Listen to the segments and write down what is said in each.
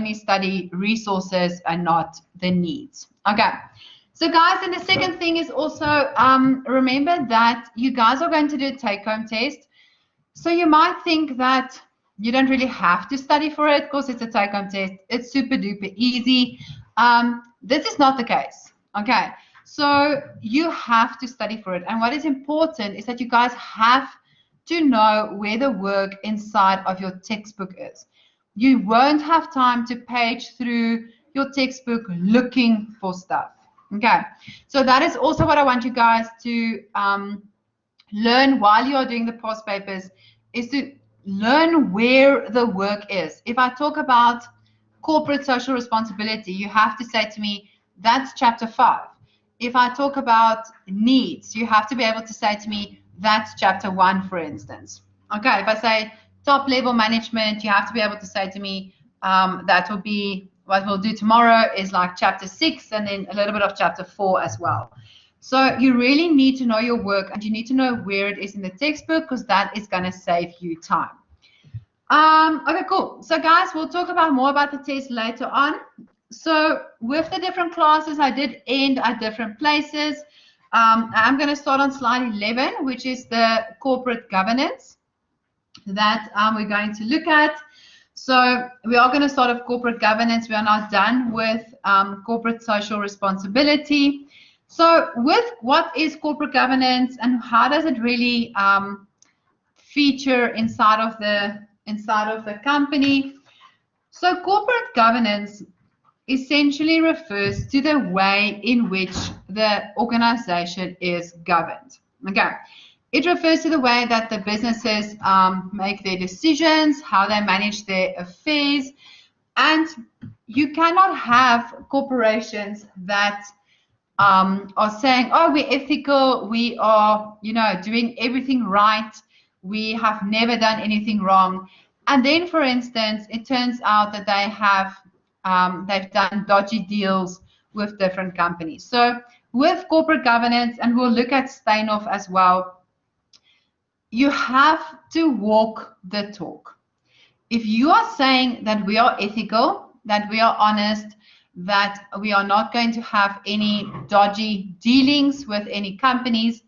only study resources and not the needs. Okay. So guys, and the second thing is also remember that you guys are going to do a take-home test. So you might think that you don't really have to study for it because it's a take-home test. It's super duper easy. This is not the case. Okay. So you have to study for it. And what is important is that you guys have to know where the work inside of your textbook is. You won't have time to page through your textbook looking for stuff. Okay, so that is also what I want you guys to learn while you are doing the past papers, is to learn where the work is. If I talk about corporate social responsibility, you have to say to me, that's chapter 5. If I talk about needs, you have to be able to say to me, that's chapter 1, for instance. Okay, if I say top level management, you have to be able to say to me, that will be what we'll do tomorrow is like chapter 6 and then a little bit of chapter 4 as well. So you really need to know your work and you need to know where it is in the textbook because that is going to save you time. Okay, cool. So guys, we'll talk about more about the test later on. So with the different classes, I did end at different places. I'm going to start on slide 11, which is the corporate governance that we're going to look at. So we are going to start with corporate governance. We are not done with corporate social responsibility. So with what is corporate governance and how does it really feature inside of the company? So corporate governance essentially refers to the way in which the organization is governed. Okay. It refers to the way that the businesses make their decisions, how they manage their affairs, and you cannot have corporations that are saying, oh, we're ethical, we are, doing everything right, we have never done anything wrong. And then, for instance, it turns out that they have they've done dodgy deals with different companies. So with corporate governance, and we'll look at Steinhoff as well, you have to walk the talk. If you are saying that we are ethical, that we are honest, that we are not going to have any dodgy dealings with any companies,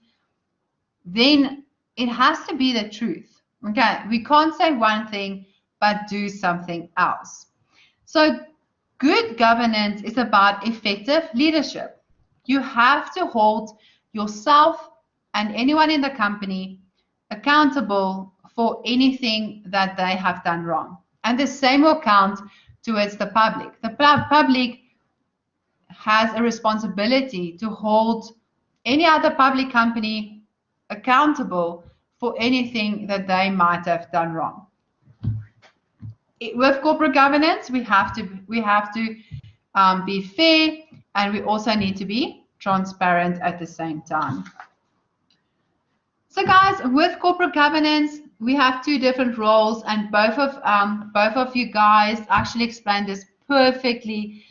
then it has to be the truth. Okay, we can't say one thing but do something else. So good governance is about effective leadership. You have to hold yourself and anyone in the company accountable for anything that they have done wrong. And the same will count towards the public. The public has a responsibility to hold any other public company accountable for anything that they might have done wrong. With corporate governance, we have to be fair, and we also need to be transparent at the same time. So guys, with corporate governance, we have 2 different roles, and both of you guys actually explained this perfectly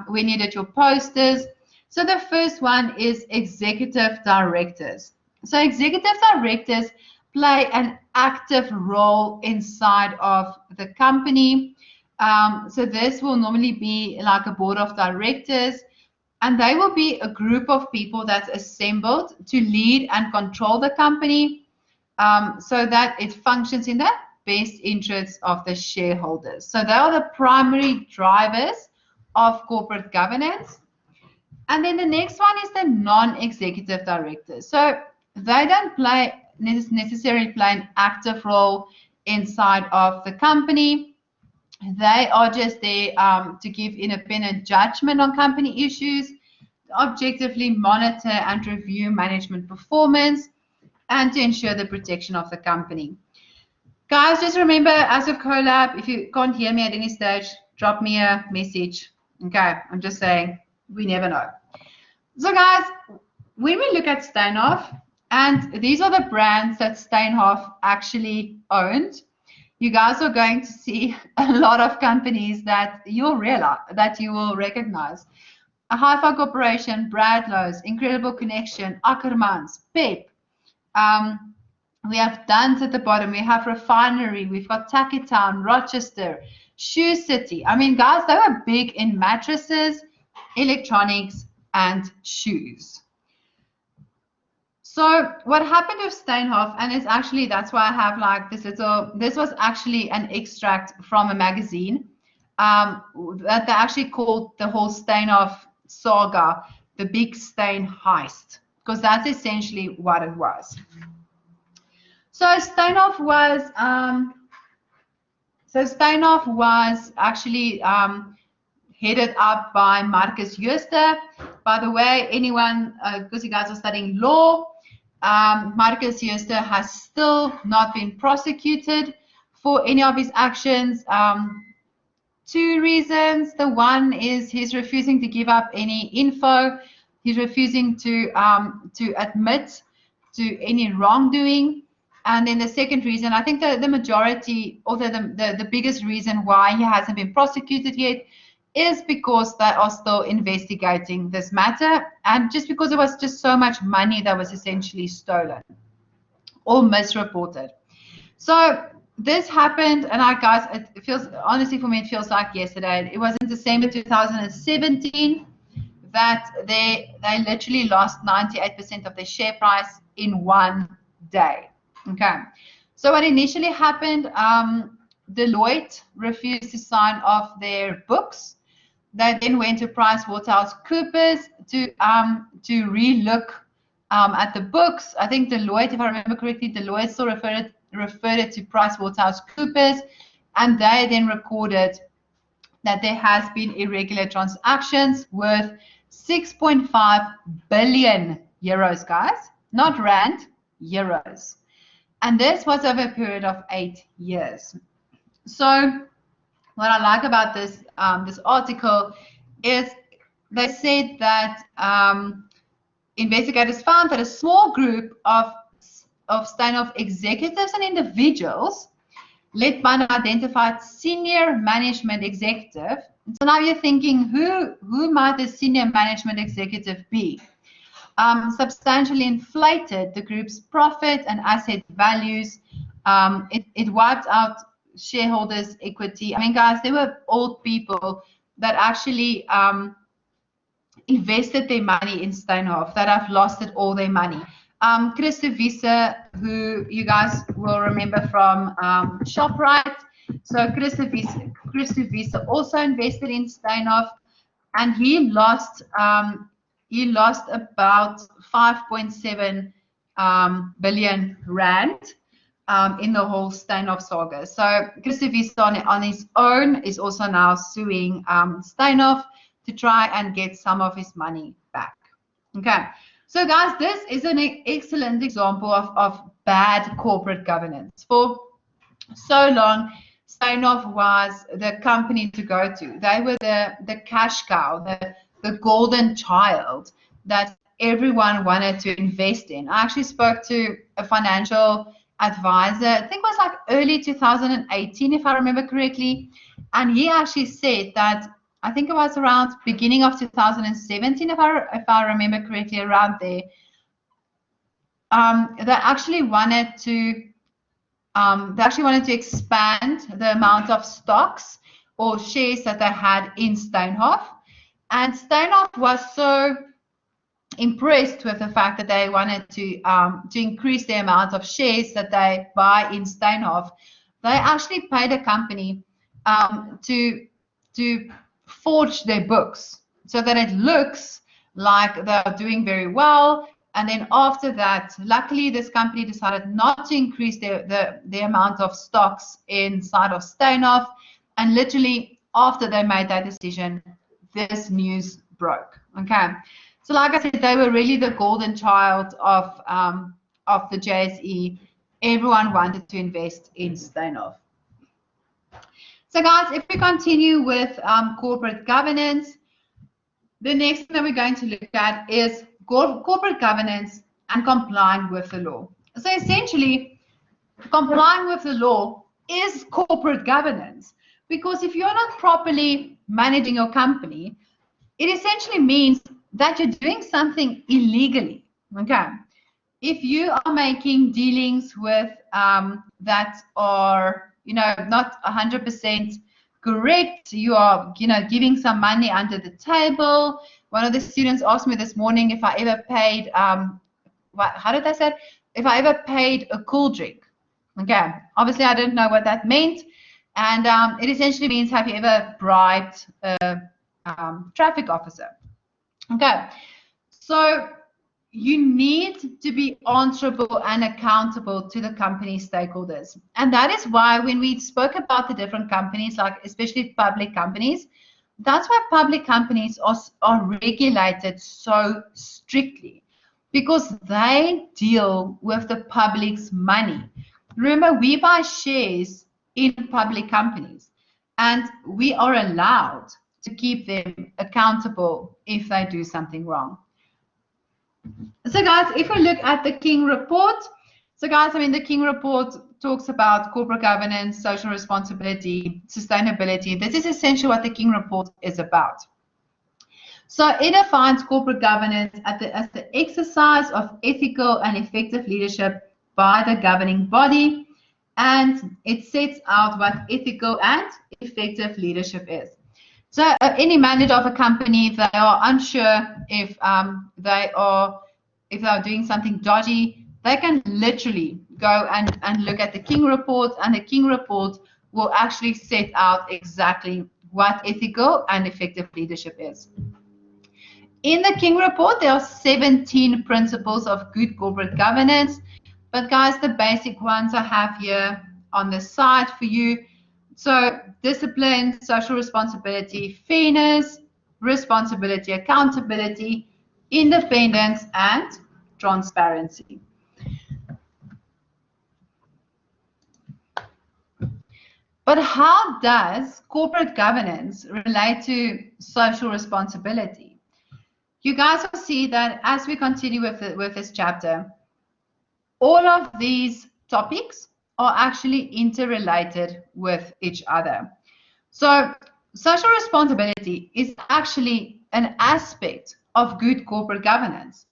when you did your posters. So the first one is executive directors. So executive directors play an active role inside of the company. So this will normally be like a board of directors, and they will be a group of people that's assembled to lead and control the company so that it functions in the best interests of the shareholders. So they are the primary drivers of corporate governance. And then the next one is the non-executive directors. So they don't necessarily play an active role inside of the company. They are just there to give independent judgment on company issues, to objectively monitor and review management performance, and to ensure the protection of the company. Guys, just remember, as of collab, if you can't hear me at any stage, drop me a message. Okay, I'm just saying, we never know. So guys, when we look at Steinhoff, and these are the brands that Steinhoff actually owned, you guys are going to see a lot of companies that you'll realize, that you will recognize. A Hi-Fi Corporation, Bradlow's, Incredible Connection, Ackermans, PEP. We have Duns at the bottom. We have Refinery. We've got Taki Town, Rochester, Shoe City. I mean, guys, they were big in mattresses, electronics, and shoes. So what happened with Steinhoff, and it's actually, that's why I have like this little, this was actually an extract from a magazine that they actually called the whole Steinhoff saga, the Big Stein Heist, because that's essentially what it was. So Steinhoff was actually headed up by Marcus Jooste. By the way, anyone, because you guys are studying law, Marcus Jooste has still not been prosecuted for any of his actions. Two reasons. The one is he's refusing to give up any info. He's refusing to admit to any wrongdoing. And then the second reason, I think the majority, although the biggest reason why he hasn't been prosecuted yet is because they are still investigating this matter, and just because it was just so much money that was essentially stolen or misreported. So this happened, and guys, it feels, honestly for me, it feels like yesterday. It was in December 2017 that they literally lost 98% of their share price in one day. Okay, so what initially happened, Deloitte refused to sign off their books. They then went to PricewaterhouseCoopers to relook at the books. I think Deloitte, if I remember correctly, Deloitte still referred it to PricewaterhouseCoopers, and they then recorded that there has been irregular transactions worth 6.5 billion euros, guys, not rand, euros. And this was over a period of 8 years. So what I like about this this article is they said that investigators found that a small group of Steinhoff executives and individuals, led by an identified senior management executive. So now you're thinking, who might the senior management executive be? Substantially inflated the group's profit and asset values. It wiped out shareholders' equity. I mean, guys, there were old people that actually invested their money in Steinhoff that have lost all their money. Chris de Vise, who you guys will remember from ShopRite. So Chris de Vise also invested in Steinhoff, and he lost about 5.7 billion rand in the whole Steinhoff saga. So Chris de Vise on his own is also now suing Steinhoff to try and get some of his money back. Okay, so guys, this is an excellent example of bad corporate governance. For so long, Steinhoff was the company to go to. They were the cash cow, the golden child that everyone wanted to invest in. I actually spoke to a financial advisor, I think it was like early 2018, if I remember correctly, and he actually said that, I think it was around beginning of 2017, if I remember correctly, around there, they actually wanted to expand the amount of stocks or shares that they had in Steinhoff. And Steinhoff was so impressed with the fact that they wanted to increase the amount of shares that they buy in Steinhoff. They actually paid a company to forge their books so that it looks like they're doing very well. And then after that, luckily, this company decided not to increase the amount of stocks inside of Steinhoff. And literally, after they made that decision, this news broke. Okay, so like I said, they were really the golden child of the JSE. Everyone wanted to invest in Steinhoff. So guys, if we continue with corporate governance, the next thing that we're going to look at is corporate governance and complying with the law. So essentially, complying with the law is corporate governance, because if you're not properly managing your company, it essentially means that you're doing something illegally. Okay, if you are making dealings with that are, you know, not 100% correct. You are, giving some money under the table. One of the students asked me this morning if I ever paid, how did I say it? If I ever paid a cool drink. Okay, obviously I didn't know what that meant. And it essentially means, have you ever bribed a traffic officer? Okay, so you need to be answerable and accountable to the company stakeholders. And that is why when we spoke about the different companies, like especially public companies, that's why public companies are regulated so strictly, because they deal with the public's money. Remember, we buy shares in public companies, and we are allowed to keep them accountable if they do something wrong. So guys, if we look at the King report, so guys, the King report talks about corporate governance, social responsibility, sustainability. This is essentially what the King report is about. So it defines corporate governance as the exercise of ethical and effective leadership by the governing body, and it sets out what ethical and effective leadership is. So any manager of a company, if they are unsure if they are doing something dodgy, they can literally go and look at the King report, and the King report will actually set out exactly what ethical and effective leadership is. In the King report, there are 17 principles of good corporate governance, but guys, the basic ones I have here on the side for you. So discipline, social responsibility, fairness, responsibility, accountability, independence, and transparency. But how does corporate governance relate to social responsibility? You guys will see that as we continue with this chapter, all of these topics are actually interrelated with each other. So social responsibility is actually an aspect of good corporate governance,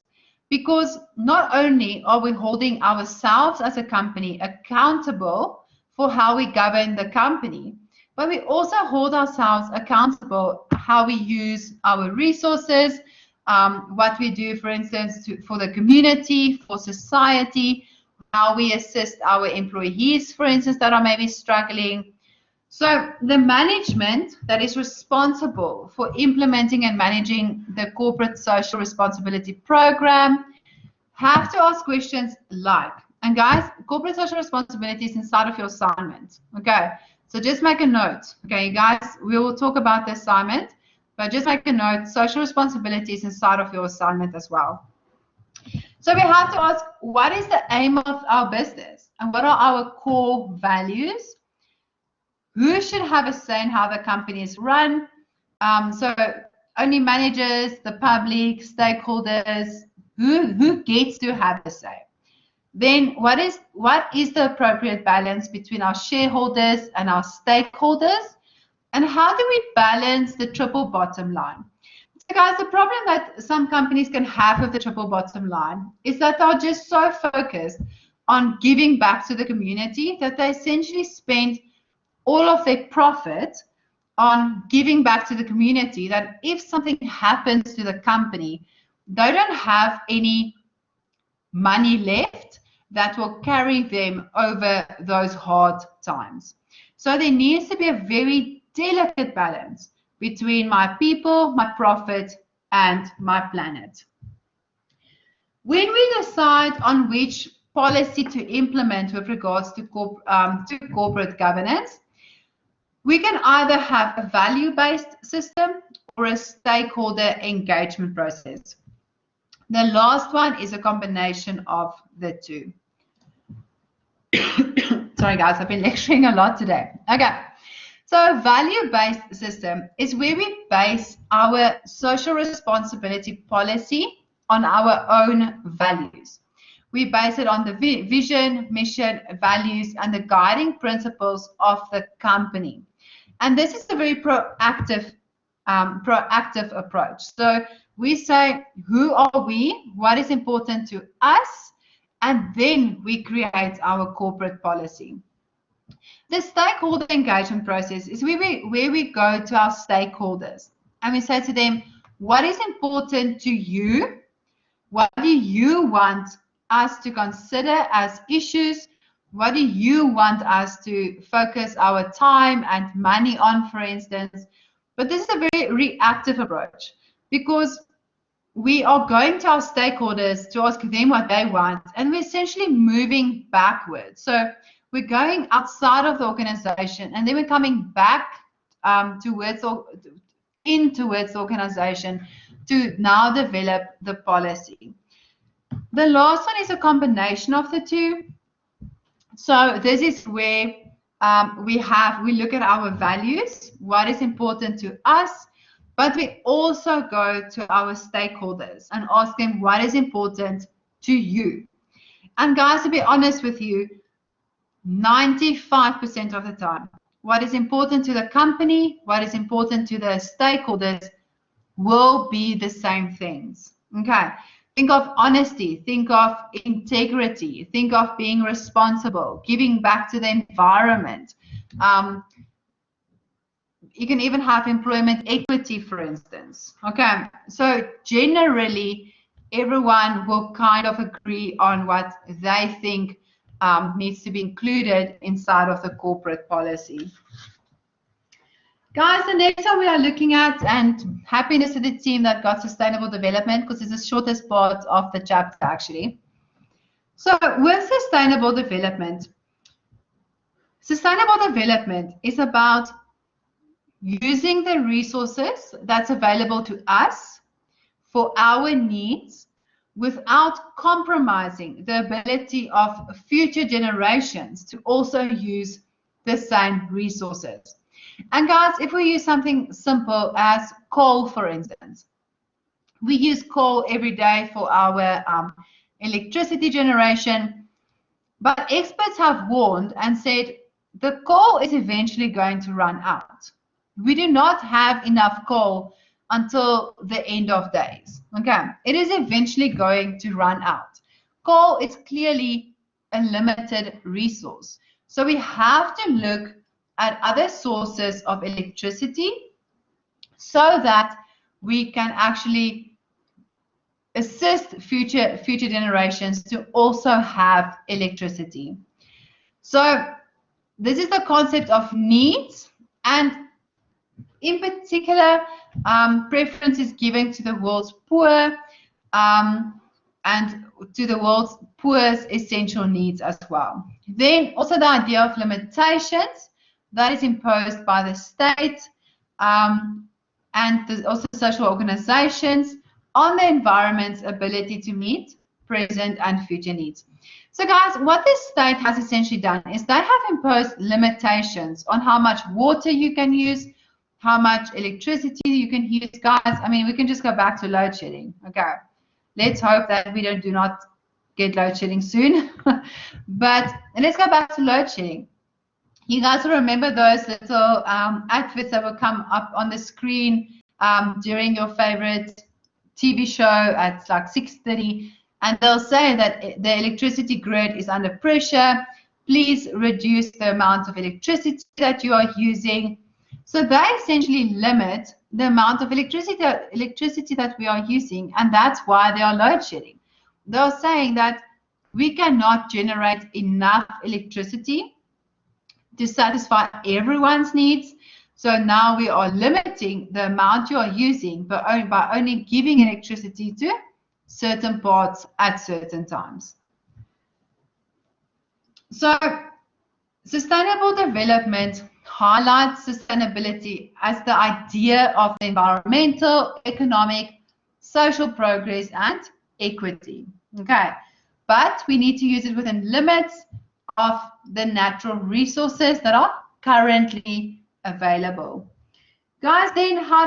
because not only are we holding ourselves as a company accountable for how we govern the company, but we also hold ourselves accountable how we use our resources, what we do, for instance, for the community, for society, how we assist our employees, for instance, that are maybe struggling. So the management that is responsible for implementing and managing the corporate social responsibility program have to ask questions like, and guys, corporate social responsibility is inside of your assignment. Okay, so just make a note. Okay, guys, we will talk about the assignment, but just make a note, social responsibility is inside of your assignment as well. So we have to ask, what is the aim of our business? And what are our core values? Who should have a say in how the company is run? So only managers, the public, stakeholders, who gets to have a say? Then what is the appropriate balance between our shareholders and our stakeholders? And how do we balance the triple bottom line? So guys, the problem that some companies can have with the triple bottom line is that they're just so focused on giving back to the community that they essentially spend all of their profit on giving back to the community, that if something happens to the company, they don't have any money left that will carry them over those hard times. So there needs to be a very delicate balance between my people, my profit, and my planet. When we decide on which policy to implement with regards to corporate governance, we can either have a value-based system or a stakeholder engagement process. The last one is a combination of the two. Sorry guys, I've been lecturing a lot today. Okay, so a value-based system is where we base our social responsibility policy on our own values. We base it on the vision, mission, values, and the guiding principles of the company. And this is a very proactive approach. So we say, who are we? What is important to us? And then we create our corporate policy. The stakeholder engagement process is where we go to our stakeholders and we say to them, what is important to you? What do you want us to consider as issues? What do you want us to focus our time and money on, for instance? But this is a very reactive approach because we are going to our stakeholders to ask them what they want, and we're essentially moving backwards. So we're going outside of the organization, and then we're coming back towards the organization to now develop the policy. The last one is a combination of the two. So this is where we look at our values, what is important to us, but we also go to our stakeholders and ask them what is important to you. And guys, to be honest with you, 95% of the time, what is important to the company, what is important to the stakeholders will be the same things. Okay. Think of honesty, think of integrity, think of being responsible, giving back to the environment. You can even have employment equity, for instance. Okay, so generally, everyone will kind of agree on what they think needs to be included inside of the corporate policy. Guys, the next one we are looking at, and happiness to the team that got sustainable development, because it's the shortest part of the chapter, actually. So with sustainable development is about using the resources that's available to us for our needs without compromising the ability of future generations to also use the same resources. And guys, if we use something simple as coal, for instance, we use coal every day for our electricity generation, but experts have warned and said the coal is eventually going to run out. We do not have enough coal until the end of days. Okay, it is eventually going to run out. Coal is clearly a limited resource. So we have to look at other sources of electricity so that we can actually assist future generations to also have electricity. So this is the concept of needs, and in particular, preference is given to the world's poor and to the world's poor's essential needs as well. Then also the idea of limitations that is imposed by the state and also social organizations on the environment's ability to meet present and future needs. So guys, what the state has essentially done is they have imposed limitations on how much water you can use, how much electricity you can use. Guys, I mean, we can just go back to load shedding. Okay, let's hope that we do not get load shedding soon. But let's go back to load shedding. You guys will remember those little adverts that will come up on the screen during your favorite TV show at like 6:30, and they'll say that the electricity grid is under pressure. Please reduce the amount of electricity that you are using. So they essentially limit the amount of electricity that we are using, and that's why they are load shedding. They're saying that we cannot generate enough electricity to satisfy everyone's needs. So now we are limiting the amount you are using by only giving electricity to certain parts at certain times. So sustainable development highlights sustainability as the idea of environmental, economic, social progress and equity. Okay, but we need to use it within limits of the natural resources that are currently available. Guys, then how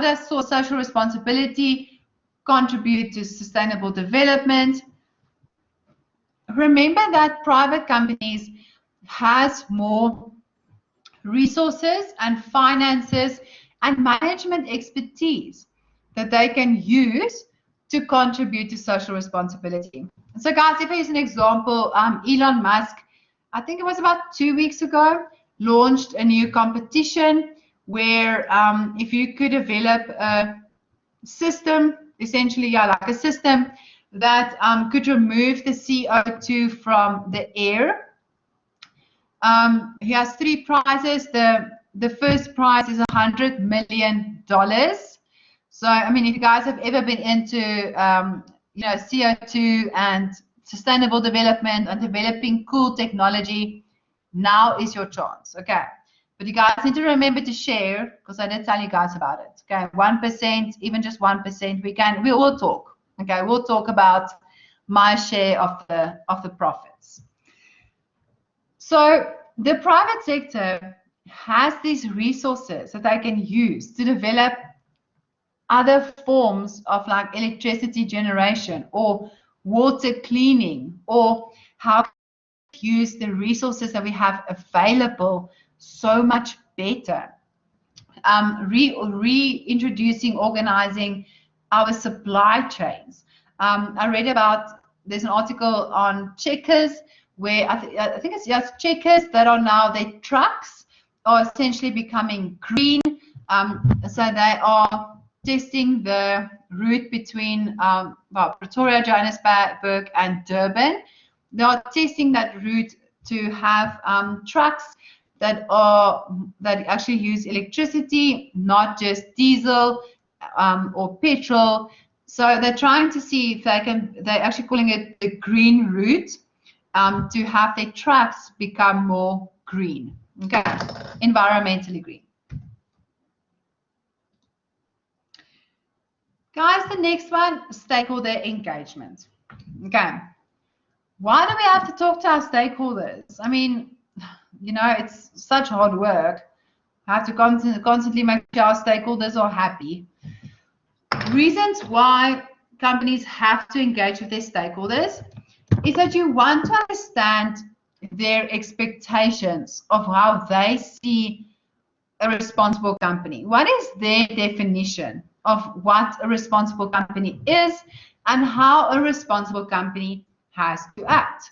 does social responsibility contribute to sustainable development? Remember that private companies has more resources and finances and management expertise that they can use to contribute to social responsibility. So guys, if I use an example, Elon Musk I think it was about 2 weeks ago, launched a new competition where if you could develop a system, essentially, yeah, like a system that could remove the CO2 from the air. He has 3 prizes. The first prize is $100 million. So, I mean, if you guys have ever been into, you know, CO2 and sustainable development and developing cool technology, now is your chance. Okay. But you guys need to remember to share, because I did tell you guys about it. Okay, 1%, even just 1%, we will talk. Okay, we'll talk about my share of the profits. So the private sector has these resources that they can use to develop other forms of like electricity generation or water cleaning, or how to use the resources that we have available so much better. Reintroducing, organizing our supply chains. I read about, there's an article on Checkers where I think it's just Checkers that are now, their trucks are essentially becoming green. So they are testing the route between Pretoria, Johannesburg, and Durban. They are testing that route to have trucks that actually use electricity, not just diesel or petrol. So they're trying to see if they're actually calling it the green route, to have their trucks become more green, okay, environmentally green. Guys, the next one, stakeholder engagement. Okay, why do we have to talk to our stakeholders? I mean, you know, it's such hard work. I have to constantly make sure our stakeholders are happy. Reasons why companies have to engage with their stakeholders is that you want to understand their expectations of how they see a responsible company. What is their definition of what a responsible company is and how a responsible company has to act?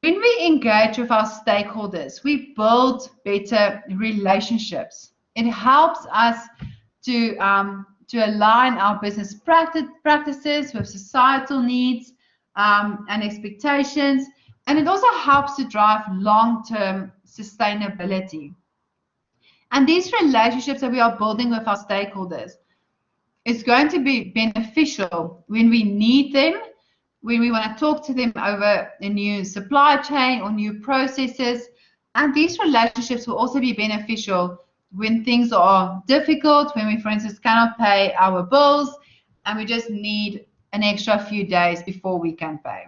When we engage with our stakeholders, we build better relationships. It helps us to align our business practices with societal needs and expectations, and it also helps to drive long-term sustainability. And these relationships that we are building with our stakeholders is going to be beneficial when we need them, when we want to talk to them over a new supply chain or new processes. And these relationships will also be beneficial when things are difficult, when we, for instance, cannot pay our bills and we just need an extra few days before we can pay.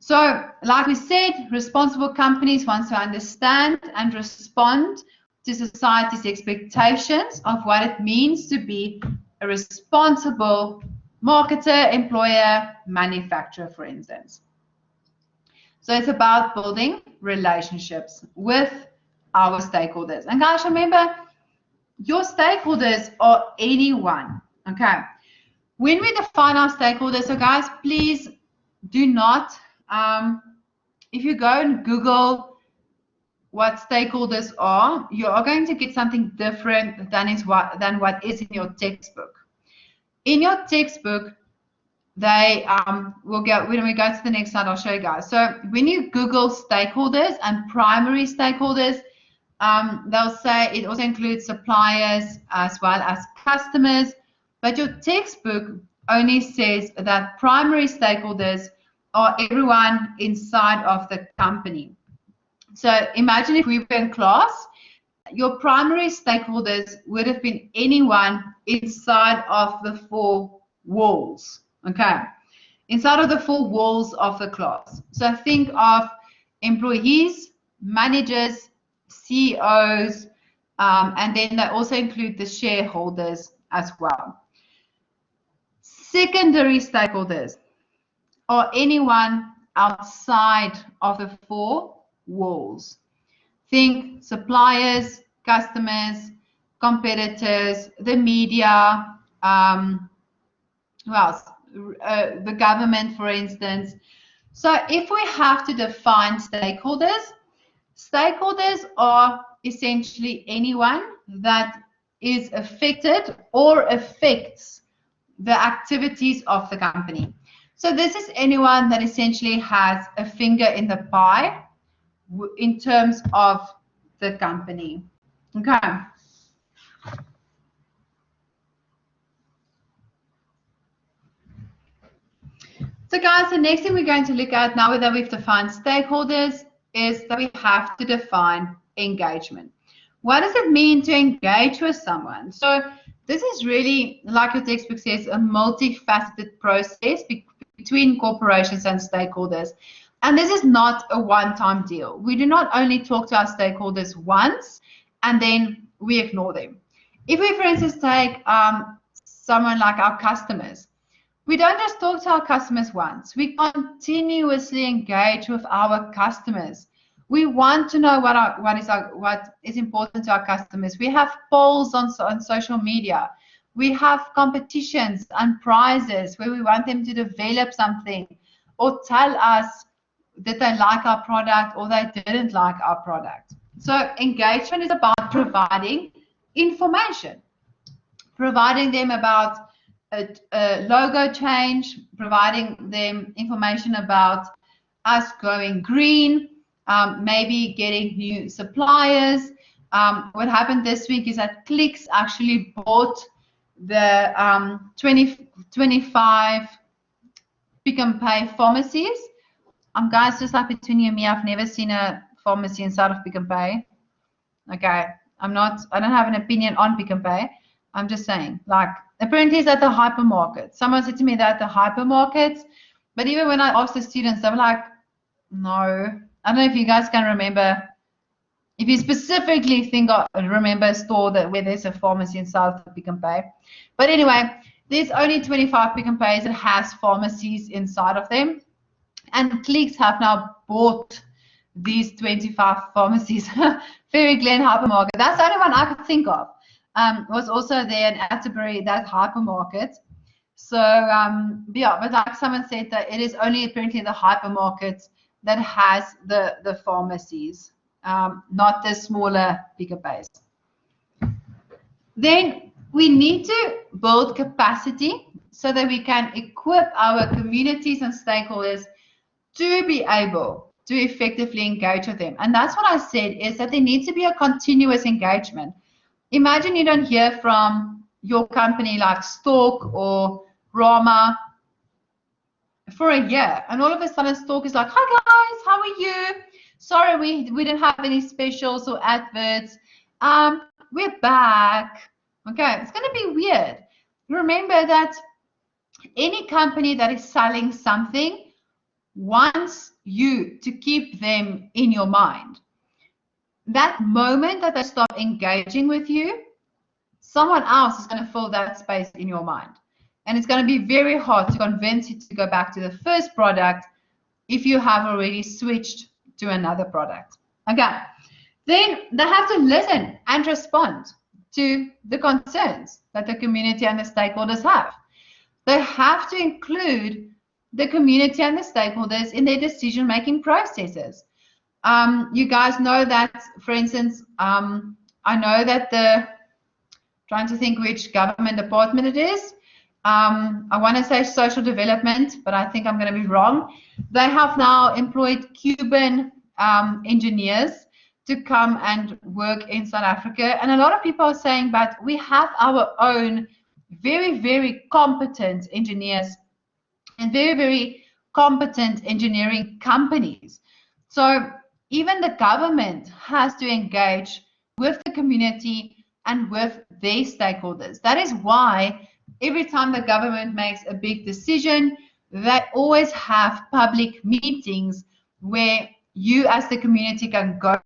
So, like we said, responsible companies want to understand and respond to society's expectations of what it means to be a responsible marketer, employer, manufacturer, for instance. So it's about building relationships with our stakeholders. And guys, remember, your stakeholders are anyone, okay? When we define our stakeholders, so guys, please do not, if you go and Google what stakeholders are, you are going to get something different than what is in your textbook. In your textbook, they will go, when we go to the next slide, I'll show you guys. So when you Google stakeholders and primary stakeholders, they'll say it also includes suppliers as well as customers, but your textbook only says that primary stakeholders are everyone inside of the company. So imagine if we were in class, your primary stakeholders would have been anyone inside of the 4 walls, okay? Inside of the 4 walls of the class. So think of employees, managers, CEOs, and then they also include the shareholders as well. Secondary stakeholders are anyone outside of the 4 walls. Think suppliers, customers, competitors, the media, who else? The government, for instance. So if we have to define stakeholders, stakeholders are essentially anyone that is affected or affects the activities of the company. So this is anyone that essentially has a finger in the pie in terms of the company. Okay. So guys, the next thing we're going to look at now that we've defined stakeholders is that we have to define engagement. What does it mean to engage with someone? So this is really, like your textbook says, a multifaceted process between corporations and stakeholders. And this is not a one-time deal. We do not only talk to our stakeholders once and then we ignore them. If we, for instance, take someone like our customers, we don't just talk to our customers once. We continuously engage with our customers. We want to know what is important to our customers. We have polls on social media. We have competitions and prizes where we want them to develop something or tell us that they like our product or they didn't like our product. So engagement is about providing information, providing them about a logo change, providing them information about us going green, maybe getting new suppliers. What happened this week is that Clicks actually bought the 25 Pick and Pay pharmacies. Guys, just like between you and me, I've never seen a pharmacy inside of Pick and Pay. Okay, I don't have an opinion on Pick and Pay. I'm just saying, like, apparently it's at the hypermarket. Someone said to me that the hypermarkets, but even when I asked the students, they were like, no. I don't know if you guys can remember, if you specifically remember a store where there's a pharmacy inside of Pick and Pay. But anyway, there's only 25 Pick and Pays that has pharmacies inside of them. And Clicks have now bought these 25 pharmacies. Fairy Glen Hypermarket. That's the only one I could think of. Was also there in Atterbury, that hypermarket. So yeah, but like someone said, that it is only apparently the hypermarket that has the pharmacies, not the smaller Pick and Pays. Then we need to build capacity so that we can equip our communities and stakeholders to be able to effectively engage with them. And that's what I said, is that there needs to be a continuous engagement. Imagine you don't hear from your company like Stork or Rama for a year, and all of a sudden Stork is like, hi guys, how are you? Sorry, we didn't have any specials or adverts. We're back. Okay, it's going to be weird. Remember that any company that is selling something wants you to keep them in your mind. That moment that they stop engaging with you, someone else is going to fill that space in your mind. And it's going to be very hard to convince you to go back to the first product if you have already switched to another product. Okay. Then they have to listen and respond to the concerns that the community and the stakeholders have. They have to include the community and the stakeholders in their decision-making processes. You guys know that, for instance, I know that trying to think which government department it is. I want to say social development, but I think I'm going to be wrong. They have now employed Cuban engineers to come and work in South Africa. And a lot of people are saying, but we have our own very, very competent engineers and very, very competent engineering companies. So even the government has to engage with the community and with their stakeholders. That is why every time the government makes a big decision, they always have public meetings where you as the community can go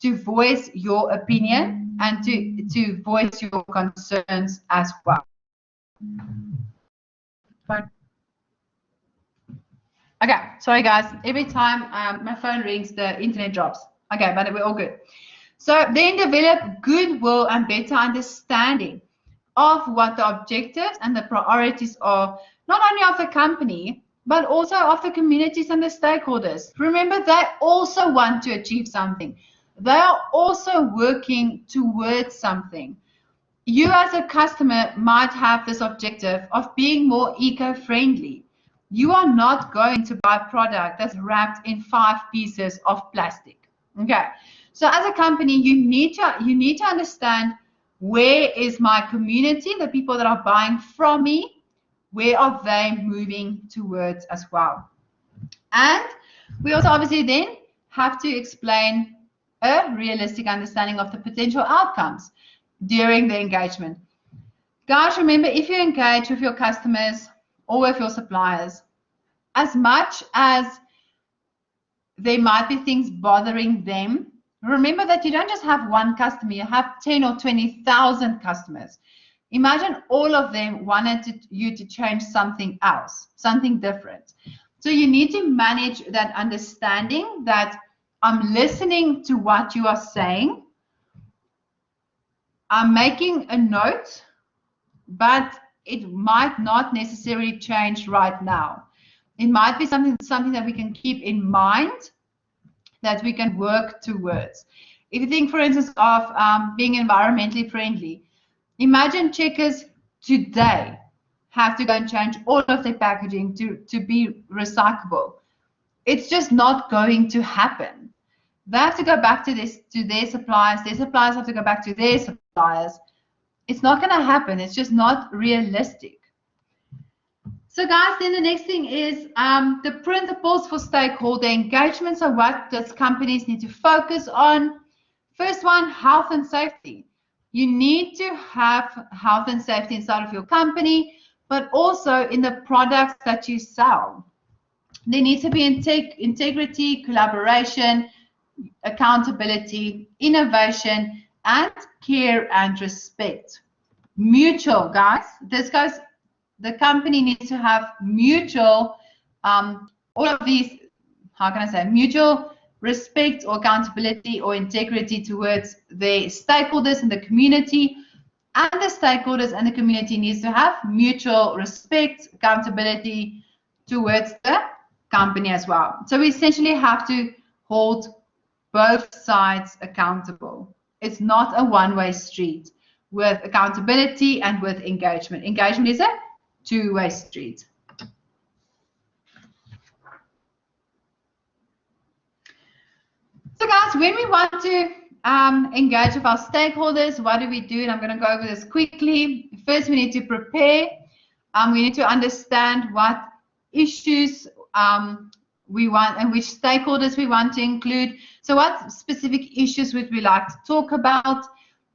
to voice your opinion and to voice your concerns as well. Okay, sorry guys, every time my phone rings, the internet drops. Okay, but we're all good. So then develop goodwill and better understanding of what the objectives and the priorities are, not only of the company, but also of the communities and the stakeholders. Remember, they also want to achieve something. They are also working towards something. You as a customer might have this objective of being more eco-friendly. You are not going to buy a product that's wrapped in 5 pieces of plastic. Okay, so as a company, you need to understand, where is my community, the people that are buying from me, where are they moving towards as well? And we also obviously then have to explain a realistic understanding of the potential outcomes during the engagement. Guys, remember, if you engage with your customers or with your suppliers, as much as there might be things bothering them, remember that you don't just have one customer, you have 10 or 20,000 customers. Imagine all of them wanted you to change something else, something different. So you need to manage that understanding that I'm listening to what you are saying, I'm making a note, but it might not necessarily change right now. It might be something that we can keep in mind, that we can work towards. If you think, for instance, of being environmentally friendly, imagine Checkers today have to go and change all of their packaging to be recyclable. It's just not going to happen. They have to go back to their suppliers. Their suppliers have to go back to their suppliers. It's not going to happen. It's just not realistic. So guys, then the next thing is the principles for stakeholder engagement. So what does companies need to focus on? First one, health and safety. You need to have health and safety inside of your company, but also in the products that you sell. There needs to be integrity, collaboration, accountability, innovation, and care and respect. Mutual, guys. This goes. The company needs to have mutual, all of these, how can I say, mutual respect or accountability or integrity towards the stakeholders in the community, and the stakeholders and the community needs to have mutual respect, accountability towards the company as well. So we essentially have to hold both sides accountable. It's not a one-way street with accountability and with engagement. Engagement is a two-way street. So guys, when we want to engage with our stakeholders, what do we do? And I'm going to go over this quickly. First, we need to prepare. We need to understand what issues we want and which stakeholders we want to include. So what specific issues would we like to talk about?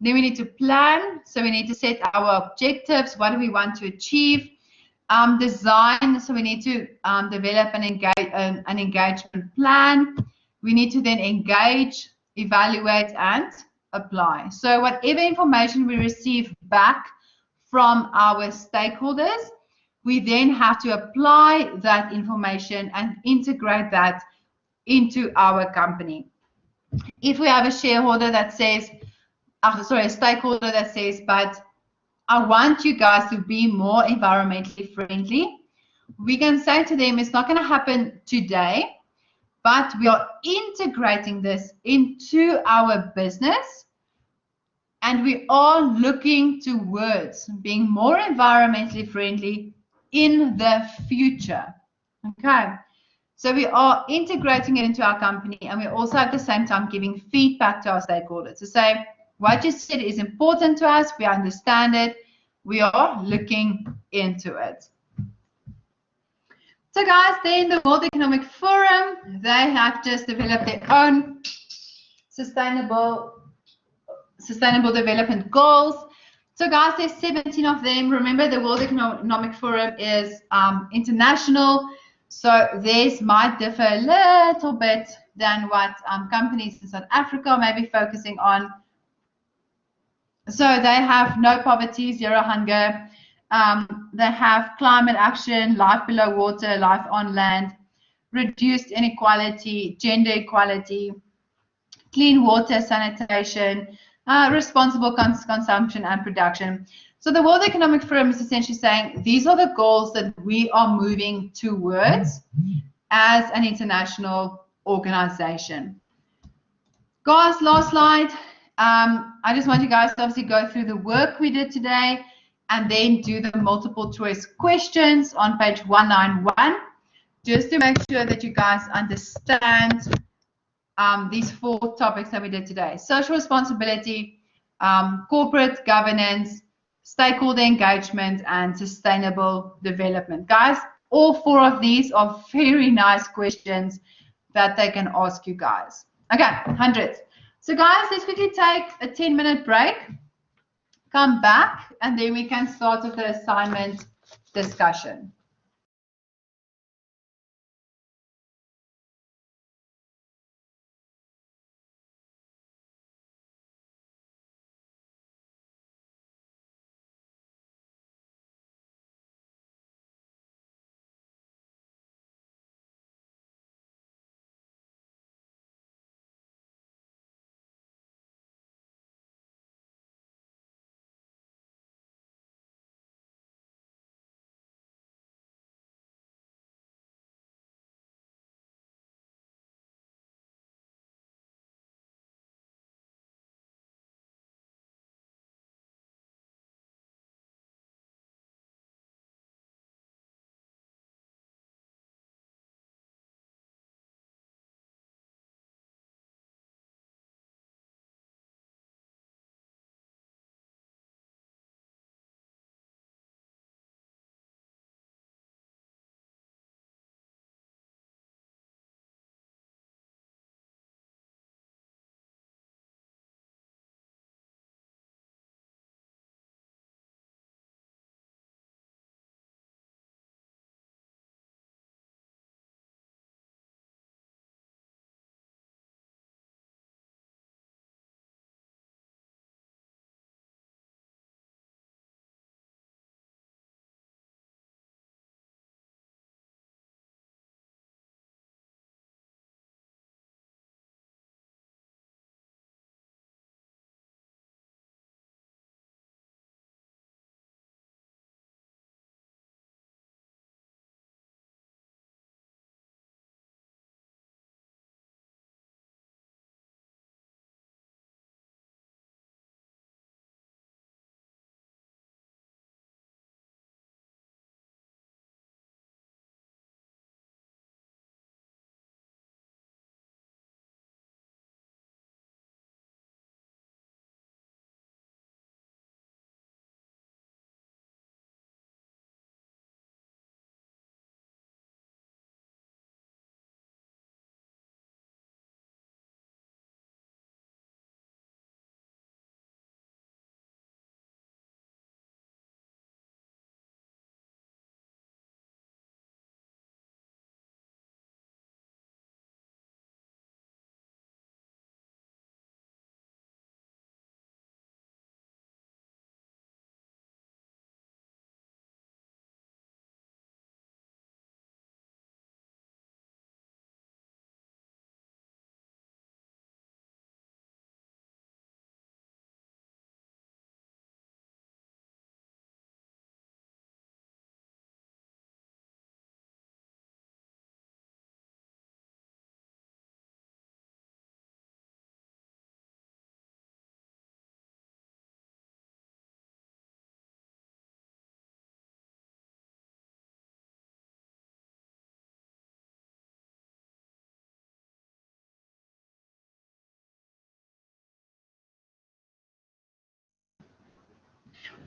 Then we need to plan. So we need to set our objectives. What do we want to achieve? Design. So we need to develop an engagement plan. We need to then engage, evaluate, and apply. So whatever information we receive back from our stakeholders, we then have to apply that information and integrate that into our company. If we have a shareholder that says, a stakeholder that says, but I want you guys to be more environmentally friendly, we can say to them, it's not going to happen today, but we are integrating this into our business, and we are looking towards being more environmentally friendly in the future. Okay, so we are integrating it into our company, and we're also at the same time giving feedback to our stakeholders to say, what you said is important to us, we understand it, we are looking into it. So guys, then the World Economic Forum, they have just developed their own sustainable development goals. So guys, there's 17 of them. Remember, the World Economic Forum is international, so theirs might differ a little bit than what companies in South Africa are maybe focusing on. So they have no poverty, zero hunger. They have climate action, life below water, life on land, reduced inequality, gender equality, clean water, sanitation, responsible consumption and production. So the World Economic Forum is essentially saying these are the goals that we are moving towards as an international organization. Guys, last slide. I just want you guys to obviously go through the work we did today and then do the multiple choice questions on page 191, just to make sure that you guys understand these 4 topics that we did today: social responsibility, corporate governance, stakeholder engagement, and sustainable development. Guys, all 4 of these are very nice questions that they can ask you guys. Okay, hundreds. So guys, let's quickly take a 10-minute break, come back, and then we can start with the assignment discussion.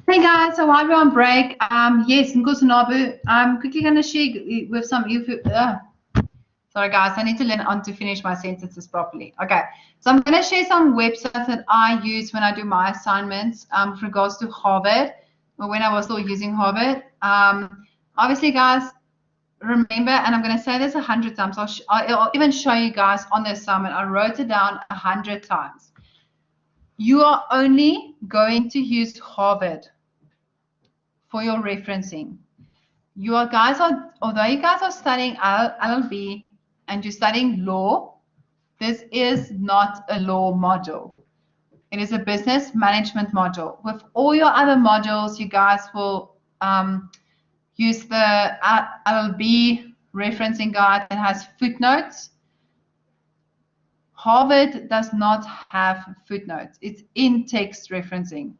Hey guys, so while we're on break, yes, Nkosanabu, I'm quickly going to share with some of you. Sorry guys, I need to learn on to finish my sentences properly. Okay, so I'm going to share some websites that I use when I do my assignments with regards to Harvard, or when I was still using Harvard. Obviously, guys, remember, and I'm going to say this 100 times, I'll even show you guys on the assignment. I wrote it down 100 times. You are only going to use Harvard for your referencing. Although you guys are studying LLB and you're studying law, this is not a law module. It is a business management module. With all your other modules, you guys will use the LLB referencing guide that has footnotes. Harvard does not have footnotes. It's in text referencing.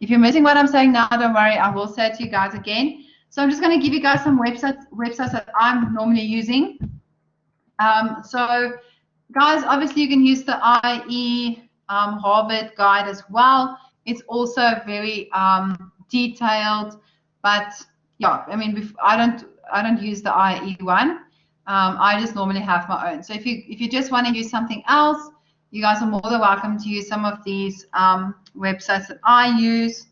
If you're missing what I'm saying now, don't worry. I will say it to you guys again. So I'm just going to give you guys some websites that I'm normally using. So guys, obviously you can use the IE Harvard guide as well. It's also very detailed, but yeah, I mean, I don't use the IE one. I just normally have my own. So if you just want to use something else, you guys are more than welcome to use some of these websites that I use.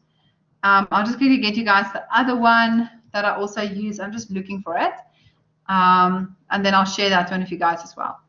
I'll just quickly get you guys the other one that I also use. I'm just looking for it. And then I'll share that one with you guys as well.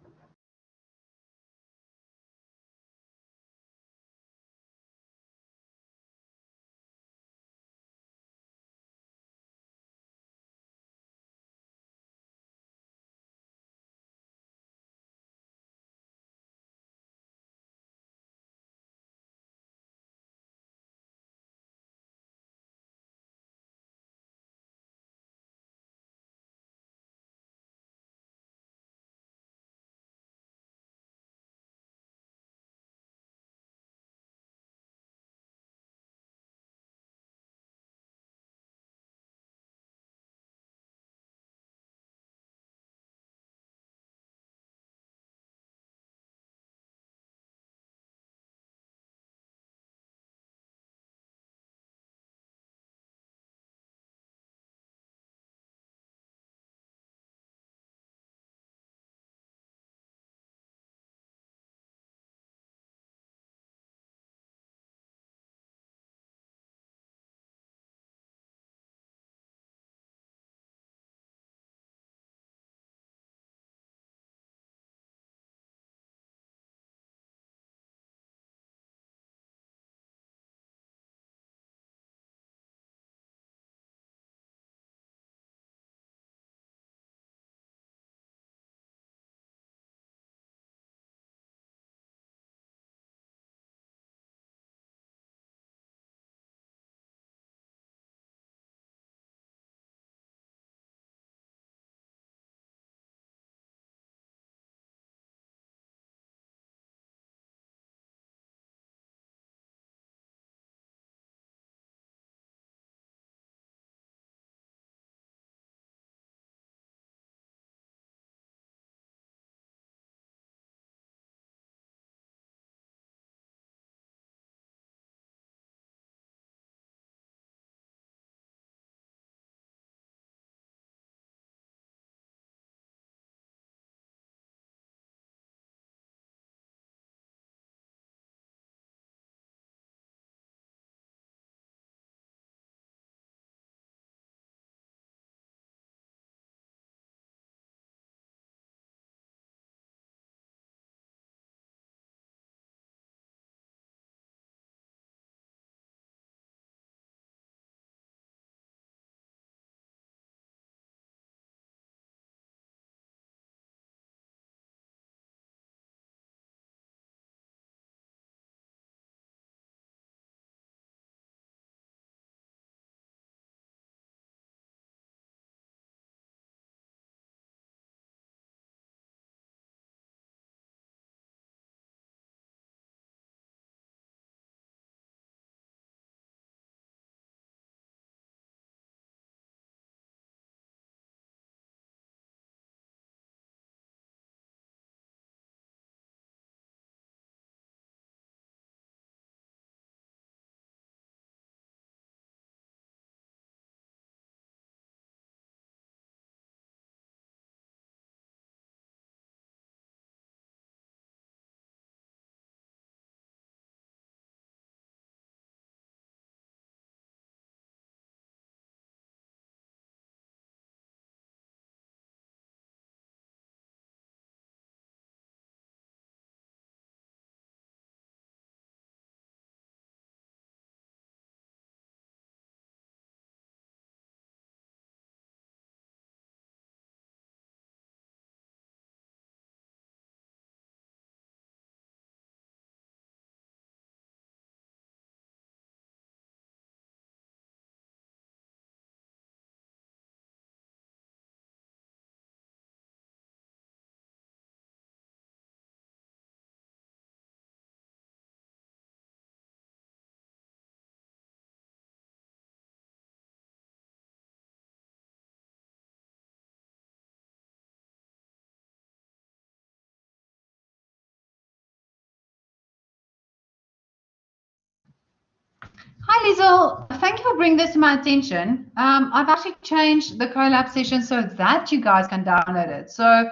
Hi, Liesl. Thank you for bringing this to my attention. I've actually changed the collab session so that you guys can download it. So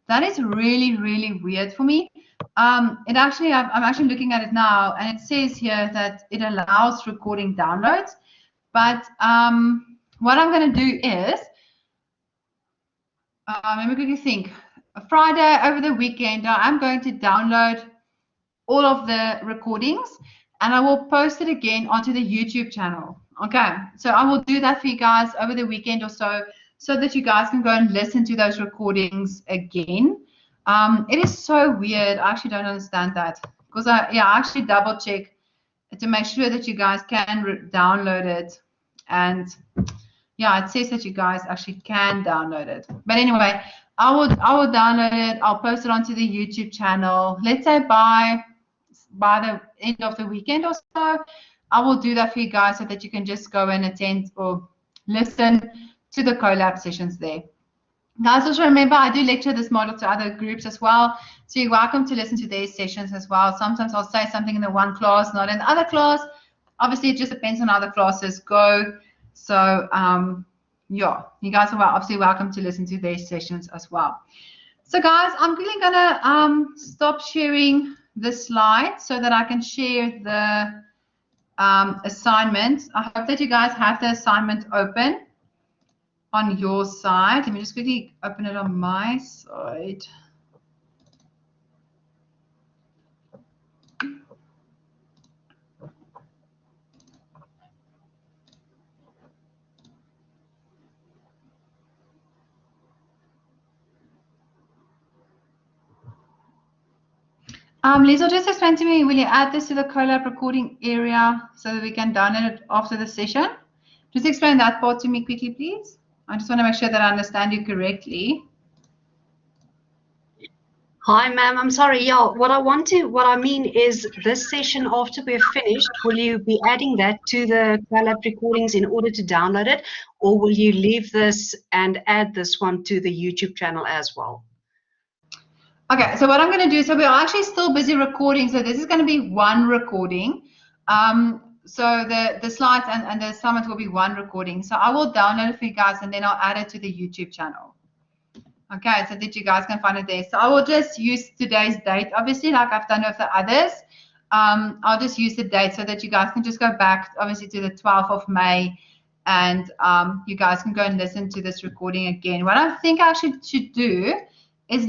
that is really, really weird for me. I'm actually looking at it now, and it says here that it allows recording downloads. But what I'm going to do is, let me quickly think. Friday over the weekend, I'm going to download all of the recordings and I will post it again onto the YouTube channel. Okay, so I will do that for you guys over the weekend or so that you guys can go and listen to those recordings again. It is so weird. I actually don't understand that because I actually double check to make sure that you guys can download it, and yeah, it says that you guys actually can download it. But anyway, I will download it. I'll post it onto the YouTube channel. Let's say by the end of the weekend or so, I will do that for you guys so that you can just go and attend or listen to the collab sessions there. Guys, also remember, I do lecture this model to other groups as well. So you're welcome to listen to their sessions as well. Sometimes I'll say something in the one class, not in the other class. Obviously, it just depends on how the classes go. So, yeah, you guys are obviously welcome to listen to their sessions as well. So, guys, I'm really going to stop sharing the slide so that I can share the assignment. I hope that you guys have the assignment open on your side. Let me just quickly open it on my side. Liesl, just explain to me, will you add this to the collab recording area so that we can download it after the session? Just explain that part to me quickly, please. I just want to make sure that I understand you correctly. Hi, ma'am. I'm sorry. Yeah, what I mean is this session after we're finished, will you be adding that to the collab recordings in order to download it, or will you leave this and add this one to the YouTube channel as well? Okay, so what I'm going to do, so we're actually still busy recording, so this is going to be one recording. So the slides and the assignment will be one recording. So I will download it for you guys and then I'll add it to the YouTube channel. Okay, so that you guys can find it there. So I will just use today's date, obviously, like I've done with the others. I'll just use the date so that you guys can just go back, obviously, to the 12th of May, and you guys can go and listen to this recording again. What I think I should do is